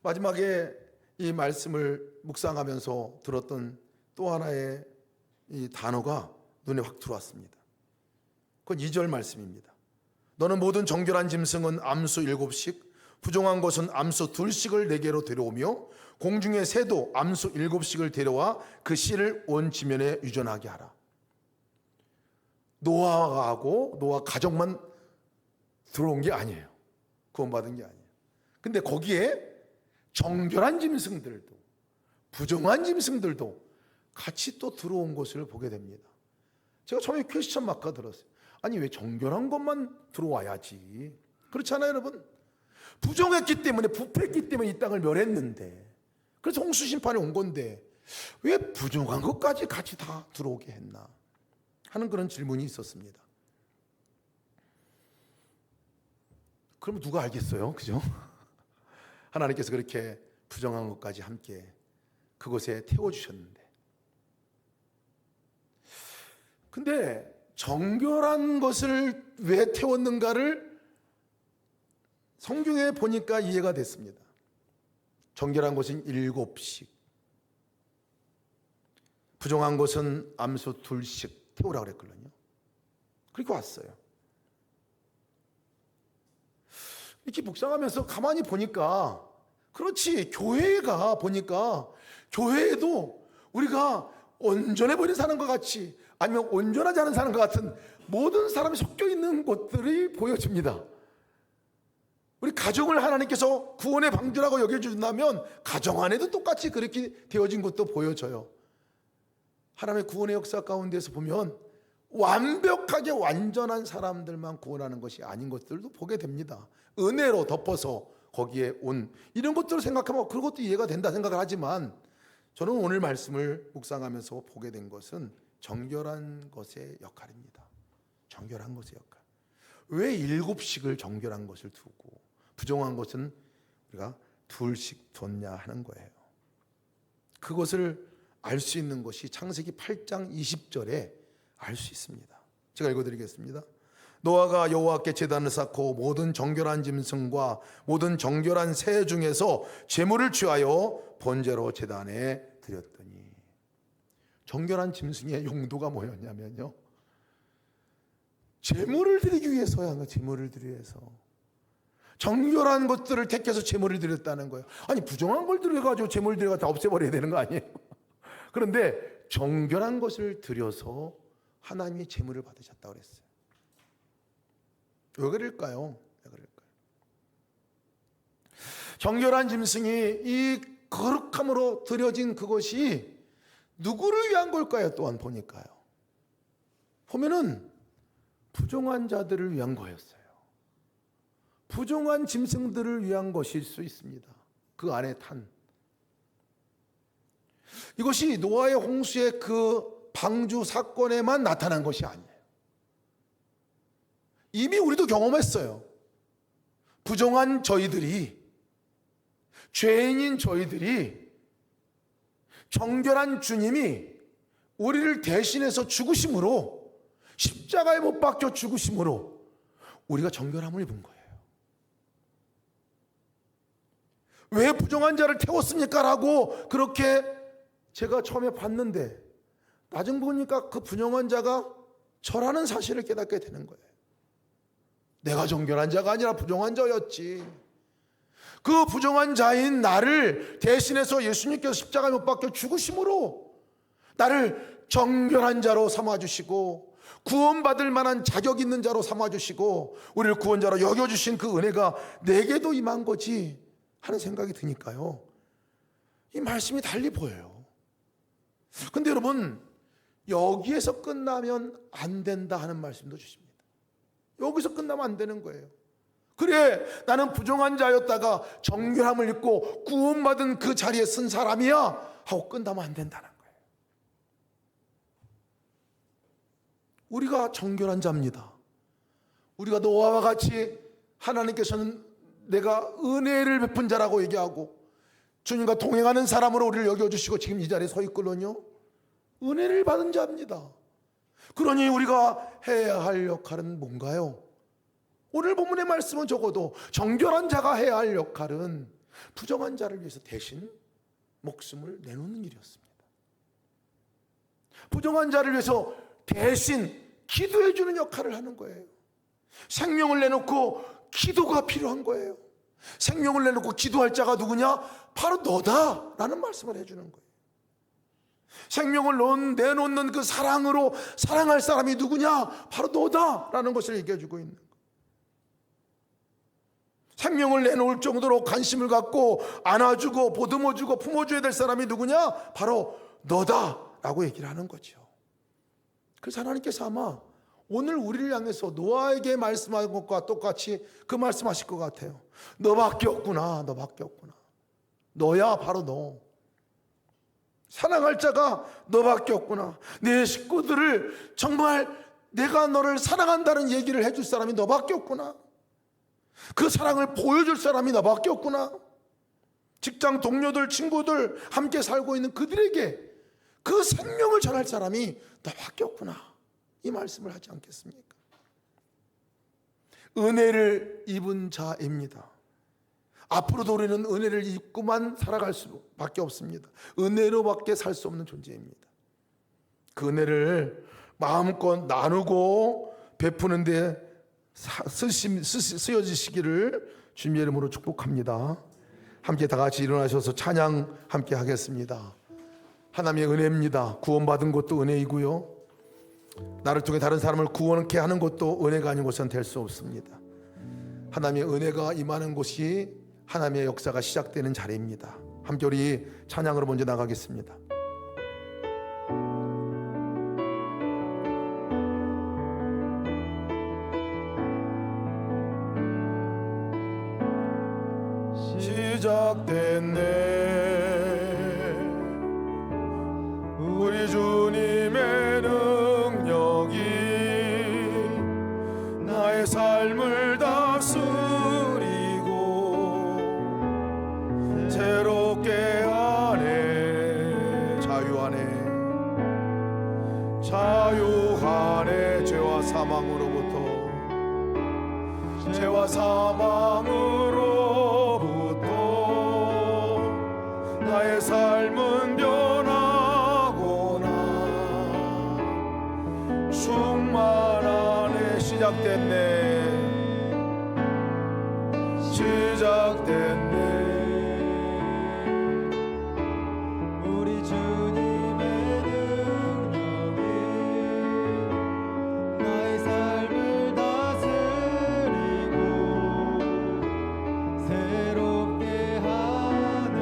마지막에 이 말씀을 묵상하면서 들었던 또 하나의 이 단어가 눈에 확 들어왔습니다. 그건 2절 말씀입니다. 너는 모든 정결한 짐승은 암수 7씩, 부정한 것은 암수 2씩을 내게로 데려오며 공중의 새도 암수 7씩을 데려와 그 씨를 온 지면에 유전하게 하라. 노아하고 노아 가족만 들어온 게 아니에요. 구원받은 게 아니에요. 근데 거기에 정결한 짐승들도 부정한 짐승들도 같이 또 들어온 것을 보게 됩니다. 제가 처음에 퀘스천 마크가 들었어요. 아니 왜 정결한 것만 들어와야지. 그렇잖아요 여러분. 부정했기 때문에 부패했기 때문에 이 땅을 멸했는데 그래서 홍수 심판이 온 건데 왜 부정한 것까지 같이 다 들어오게 했나 하는 그런 질문이 있었습니다. 그럼 누가 알겠어요? 그죠? 하나님께서 그렇게 부정한 것까지 함께 그곳에 태워주셨는데, 근데 정결한 것을 왜 태웠는가를 성경에 보니까 이해가 됐습니다. 정결한 것은 7씩, 부정한 것은 암소 2씩 태우라고 그랬거든요. 그렇게 왔어요. 이렇게 묵상하면서 가만히 보니까, 그렇지, 교회가 보니까 교회에도 우리가 온전해 보이는 사람과 같이, 아니면 온전하지 않은 사람과 같은 모든 사람이 섞여 있는 것들이 보여집니다. 우리 가정을 하나님께서 구원의 방주라고 여겨준다면 가정 안에도 똑같이 그렇게 되어진 것도 보여져요. 하나님의 구원의 역사 가운데서 보면 완벽하게 완전한 사람들만 구원하는 것이 아닌 것들도 보게 됩니다. 은혜로 덮어서 거기에 온 이런 것들을 생각하면 그것도 이해가 된다 생각을 하지만, 저는 오늘 말씀을 묵상하면서 보게 된 것은 정결한 것의 역할입니다. 정결한 것의 역할. 왜 7식을 정결한 것을 두고 부정한 것은 우리가 2씩 뒀냐 하는 거예요. 그것을 알 수 있는 것이 창세기 8장 20절에 알 수 있습니다. 제가 읽어드리겠습니다. 노아가 여호와께 제단을 쌓고 모든 정결한 짐승과 모든 정결한 새 중에서 제물을 취하여 번제로 제단에 드렸더니, 정결한 짐승의 용도가 뭐였냐면요, 제물을 드리기 위해서야. 제물을 드리기 위해서 정결한 것들을 택해서 제물을 드렸다는 거예요. 아니, 부정한 걸 드려가지고 제물을 드려가 다 없애버려야 되는 거 아니에요? 그런데 정결한 것을 드려서 하나님이 제물을 받으셨다고 그랬어요. 왜 그럴까요? 왜 그럴까요? 정결한 짐승이 이 거룩함으로 드려진 그것이 누구를 위한 걸까요? 또한 보니까요, 보면은 부정한 자들을 위한 거였어요. 부정한 짐승들을 위한 것일 수 있습니다. 그 안에 탄 이것이 노아의 홍수의 그 방주 사건에만 나타난 것이 아니에요. 이미 우리도 경험했어요. 부정한 저희들이, 죄인인 저희들이 정결한 주님이 우리를 대신해서 죽으심으로, 십자가에 못 박혀 죽으심으로 우리가 정결함을 입은 거예요. 왜 부정한 자를 태웠습니까? 라고 그렇게 제가 처음에 봤는데, 나중 보니까 그 부정한 자가 저라는 사실을 깨닫게 되는 거예요. 내가 정결한 자가 아니라 부정한 자였지. 그 부정한 자인 나를 대신해서 예수님께서 십자가에 못 박혀 죽으심으로 나를 정결한 자로 삼아주시고 구원받을 만한 자격 있는 자로 삼아주시고 우리를 구원자로 여겨주신 그 은혜가 내게도 임한 거지 하는 생각이 드니까요, 이 말씀이 달리 보여요. 근데 여러분, 여기에서 끝나면 안 된다 하는 말씀도 주십니다. 여기서 끝나면 안 되는 거예요. 그래, 나는 부정한 자였다가 정결함을 입고 구원받은 그 자리에 쓴 사람이야 하고 끝나면 안 된다는 거예요. 우리가 정결한 자입니다. 우리가 노아와 같이 하나님께서는 내가 은혜를 베푼 자라고 얘기하고 주님과 동행하는 사람으로 우리를 여겨주시고 지금 이 자리에 서 있거든요. 은혜를 받은 자입니다. 그러니 우리가 해야 할 역할은 뭔가요? 오늘 본문의 말씀은 적어도 정결한 자가 해야 할 역할은 부정한 자를 위해서 대신 목숨을 내놓는 일이었습니다. 부정한 자를 위해서 대신 기도해 주는 역할을 하는 거예요. 생명을 내놓고 기도가 필요한 거예요. 생명을 내놓고 기도할 자가 누구냐? 바로 너다라는 말씀을 해주는 거예요. 생명을 내놓는 그 사랑으로 사랑할 사람이 누구냐? 바로 너다라는 것을 얘기해주고 있는 거예요. 생명을 내놓을 정도로 관심을 갖고 안아주고 보듬어주고 품어줘야 될 사람이 누구냐? 바로 너다라고 얘기를 하는 거죠. 그래서 하나님께서 아마 오늘 우리를 향해서 노아에게 말씀한 것과 똑같이 그 말씀하실 것 같아요. 너밖에 없구나. 너밖에 없구나. 너야, 바로 너. 사랑할 자가 너밖에 없구나. 내 식구들을 정말 내가 너를 사랑한다는 얘기를 해줄 사람이 너밖에 없구나. 그 사랑을 보여줄 사람이 너밖에 없구나. 직장 동료들, 친구들, 함께 살고 있는 그들에게 그 생명을 전할 사람이 너밖에 없구나, 이 말씀을 하지 않겠습니까? 은혜를 입은 자입니다. 앞으로도 우리는 은혜를 입고만 살아갈 수밖에 없습니다. 은혜로밖에 살 수 없는 존재입니다. 그 은혜를 마음껏 나누고 베푸는 데 쓰여지시기를 주님의 이름으로 축복합니다. 함께 다 같이 일어나셔서 찬양 함께 하겠습니다. 하나님의 은혜입니다. 구원받은 것도 은혜이고요, 나를 통해 다른 사람을 구원케 하는 것도 은혜가 아닌 것은 될 수 없습니다. 하나님의 은혜가 임하는 곳이 하나님의 역사가 시작되는 자리입니다. 함께 우리 찬양으로 먼저 나가겠습니다. 시작됐네, 우리 주님의 능력이 나의 삶을 다스리고 새롭게 하네. 자유 하네. 죄와 사망으로부터 나의 삶은 변하구나. 충만하네. 시작됐네. 우리 주님의 능력이 나의 삶을 다스리고 새롭게 하네.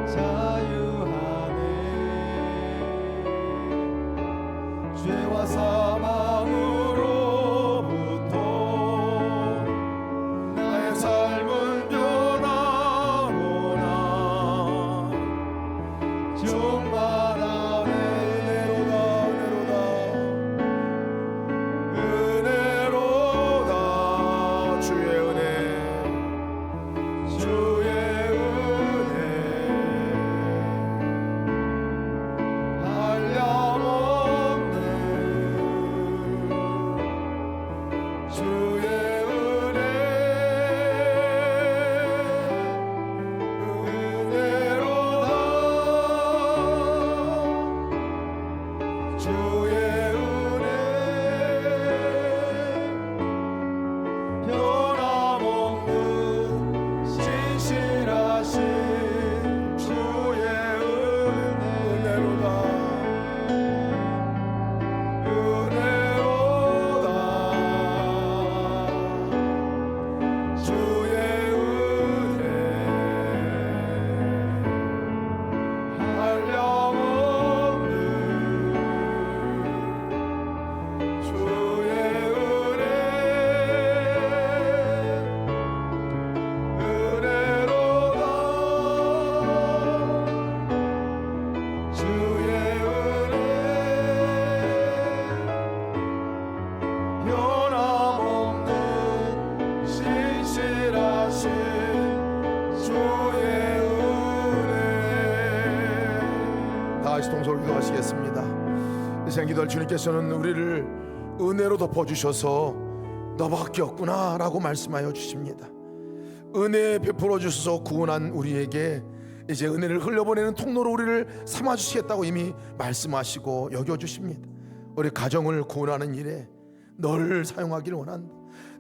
자유하네. 죄와 사망으로부터 나의 삶은 변하구나. 충만하네. 은혜로다. 주의 은혜 한량없는 주의 은혜로다. 주의 은혜 변함없는 신실하신 주의 은혜로다. 주의 은혜 한량없는 주의 은혜로다. 주의 은혜 변함없는 신실하신 주의 은혜. 다시 동서로 기도하시겠습니다. 이 시간 기도할 주님께서는 우리를 은혜로 덮어주셔서 너밖에 없구나 라고 말씀하여 주십니다. 은혜 베풀어 주셔서 구원한 우리에게 이제 은혜를 흘려보내는 통로로 우리를 삼아주시겠다고 이미 말씀하시고 여겨주십니다. 우리 가정을 구원하는 일에 너를 사용하기를 원한다.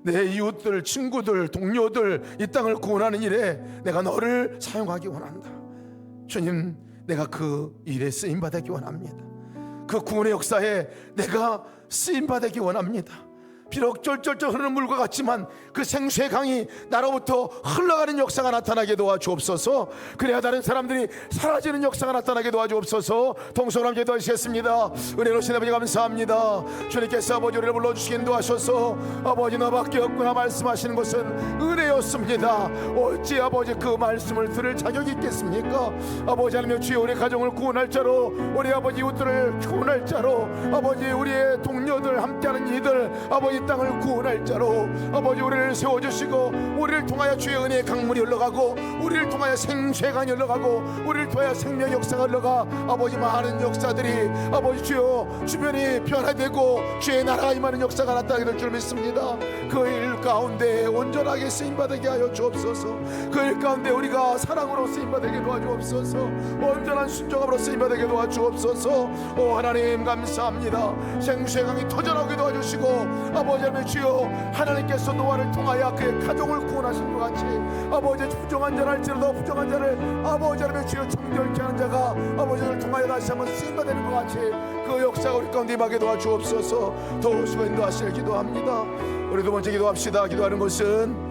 내 이웃들, 친구들, 동료들, 이 땅을 구원하는 일에 내가 너를 사용하기 원한다. 주님, 내가 그 일에 쓰임받기 원합니다. 그 구원의 역사에 내가 쓰임받기 원합니다. 비록 쫄쫄쫄 흐르는 물과 같지만 그 생수의 강이 나로부터 흘러가는 역사가 나타나게 도와주옵소서. 그래야 다른 사람들이 사라지는 역사가 나타나게 도와주옵소서. 동서로 함께 기도하시겠습니다. 은혜로우신 아버지 감사합니다. 주님께서 아버지 우리를 불러주시긴 도하셔서 아버지 너밖에 없구나 말씀하시는 것은 은혜였습니다. 어찌 아버지 그 말씀을 들을 자격이 있겠습니까? 아버지 하나님, 주여 우리 가정을 구원할 자로, 우리 아버지 이웃들을 구원할 자로, 아버지 우리의 동료들 함께하는 이들, 아버지 이 땅을 구원할 자로 아버지 우리를 세워주시고, 우리를 통하여 주의 은혜의 강물이 흘러가고, 우리를 통하여 생수강이 흘러가고, 우리를 통하여 생명 역사가 흘러가 아버지 많은 역사들이 아버지 주여 주변이 변화되고 주의 나라가 임하는 역사가 나타나게 될 줄 믿습니다. 그 일 가운데 온전하게 쓰임받게 하여 주옵소서. 그 일 가운데 우리가 사랑으로 쓰임받게 도와주옵소서. 온전한 순종함으로 쓰임받게 도와주옵소서. 오 하나님 감사합니다. 생수의 강이 터져나오게 도와주시고, 아버지 하나님 주여 하나님께서 노아를 통하여 그의 가족을 구원하신 것 같이 아버지 부정한 자를 할지라도 부정한 자를 아버지 하나님 주여 정결케 하는 자가 아버지를 통하여 다시 한번 쓰임받는 것 같이 그 역사가 우리 가운데 임하게 도와주옵소서. 도우시고 인도하시길 기도합니다. 우리 두 번째 기도합시다. 기도하는 것은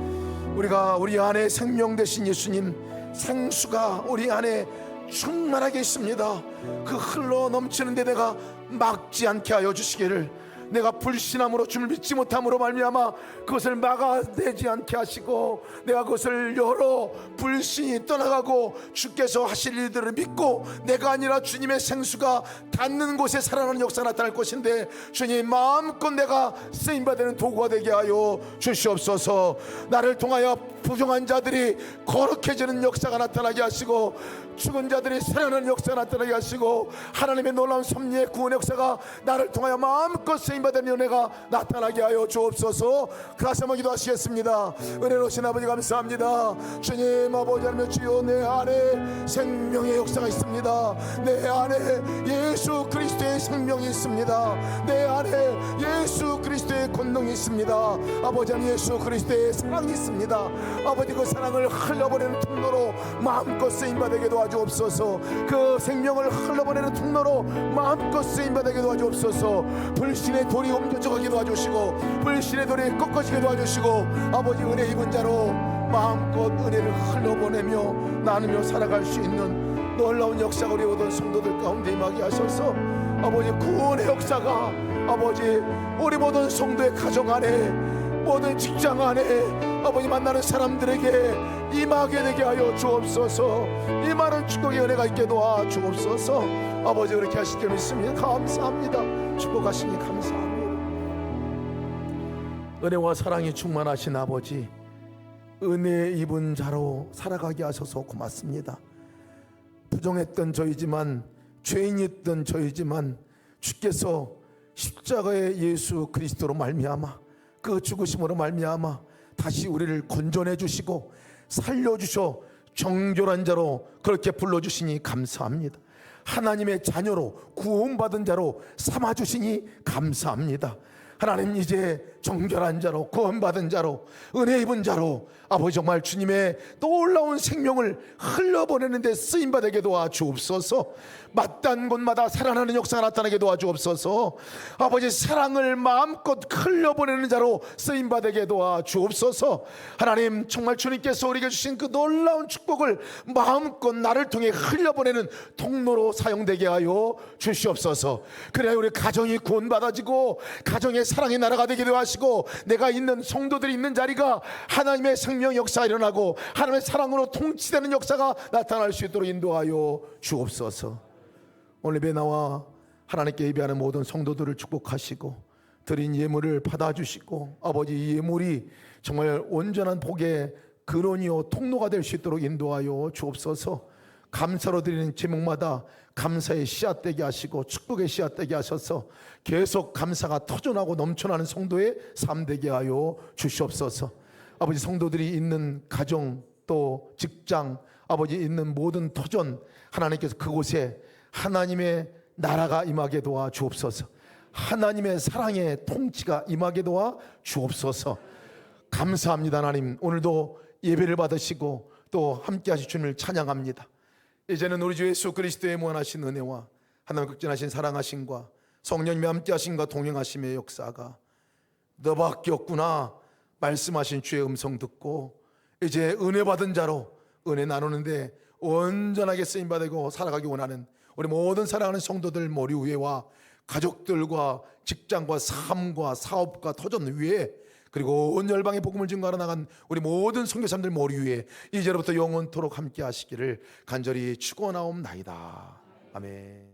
우리가 우리 안에 생명 되신 예수님 생수가 우리 안에 충만하게 있습니다. 그 흘러 넘치는데 내가 막지 않게 하여 주시기를, 내가 불신함으로 주를 믿지 못함으로 말미암아 그것을 막아내지 않게 하시고, 내가 그것을 열어 불신이 떠나가고 주께서 하실 일들을 믿고 내가 아니라 주님의 생수가 닿는 곳에 살아나는 역사가 나타날 것인데, 주님 마음껏 내가 쓰임받는 도구가 되게 하여 주시옵소서. 나를 통하여 부정한 자들이 거룩해지는 역사가 나타나게 하시고, 죽은 자들이 살아나는 역사가 나타나게 하시고, 하나님의 놀라운 섭리의 구원 역사가 나를 통하여 마음껏 쓰임받는 은혜가 나타나게 하여 주옵소서. 다시 한번 기도하시겠습니다. 은혜로우신 아버지 감사합니다. 주님 아버지 하나님 주여 내 안에 생명의 역사가 있습니다. 내 안에 예수 그리스도의 생명이 있습니다. 내 안에 예수 그리스도의 권능이 있습니다. 아버지 하나님 예수 그리스도의 사랑이 있습니다. 아버지 그 사랑을 흘려보내는 통로로 마음껏 쓰임받게 도와주옵소서. 그 생명을 흘러보내는 통로로 마음껏 쓰임받게 도와주옵소서. 불신의 돌이 옮겨져가게 도와주시고, 불신의 돌이 꺾어지게 도와주시고, 아버지 은혜 입은 자로 마음껏 은혜를 흘려보내며 나누며 살아갈 수 있는 놀라운 역사가 우리 모든 성도들 가운데 임하게 하셔서, 아버지 구원의 역사가 아버지 우리 모든 성도의 가정 안에, 모든 직장 안에 아버지 만나는 사람들에게 임하게 되게 하여 주옵소서. 이 많은 축복의 은혜가 있게 도와 주옵소서. 아버지 그렇게 하실 줄 믿습니다. 감사합니다. 축복하시니 감사합니다. 은혜와 사랑이 충만하신 아버지, 은혜 입은 자로 살아가게 하셔서 고맙습니다. 부정했던 저희지만, 죄인이었던 저희지만 주께서 십자가의 예수 그리스도로 말미암아 그 죽으심으로 말미암아 다시 우리를 건져내 주시고 살려주셔 정결한 자로 그렇게 불러주시니 감사합니다. 하나님의 자녀로 구원받은 자로 삼아주시니 감사합니다. 하나님 이제 정결한 자로 구원받은 자로 은혜 입은 자로 아버지 정말 주님의 놀라운 생명을 흘려보내는 데 쓰임받게 도와주옵소서. 마땅한 곳마다 살아나는 역사가 나타나게 도와주옵소서. 아버지 사랑을 마음껏 흘려보내는 자로 쓰임받게 도와주옵소서. 하나님 정말 주님께서 우리에게 주신 그 놀라운 축복을 마음껏 나를 통해 흘려보내는 통로로 사용되게 하여 주시옵소서. 그래야 우리 가정이 구원받아지고 가정의 사랑의 나라가 되기도 하시고, 내가 있는 성도들이 있는 자리가 하나님의 생명 역사가 일어나고 하나님의 사랑으로 통치되는 역사가 나타날 수 있도록 인도하여 주옵소서. 오늘 예배 나와 하나님께 예배하는 모든 성도들을 축복하시고 드린 예물을 받아주시고, 아버지 이 예물이 정말 온전한 복의 근원이요 통로가 될 수 있도록 인도하여 주옵소서. 감사로 드리는 제목마다 감사의 씨앗 되게 하시고 축복의 씨앗 되게 하셔서 계속 감사가 터져나고 넘쳐나는 성도의 삶 되게 하여 주시옵소서. 아버지 성도들이 있는 가정 또 직장, 아버지 있는 모든 터전, 하나님께서 그곳에 하나님의 나라가 임하게 도와 주옵소서. 하나님의 사랑의 통치가 임하게 도와 주옵소서. 감사합니다. 하나님 오늘도 예배를 받으시고 또 함께 하실 주님을 찬양합니다. 이제는 우리 주 예수 그리스도의 무한하신 은혜와 하나님 극진하신 사랑하심과 성령님의 함께 하심과 동행하심의 역사가 너밖에 없구나 말씀하신 주의 음성 듣고 이제 은혜 받은 자로 은혜 나누는데 온전하게 쓰임받고 살아가기 원하는 우리 모든 사랑하는 성도들 머리 위에와 가족들과 직장과 삶과 사업과 터전 위에, 그리고 온 열방의 복음을 증거하러 나간 우리 모든 선교사님들 머리 위에 이제로부터 영원토록 함께 하시기를 간절히 축원하옵나이다. 아멘.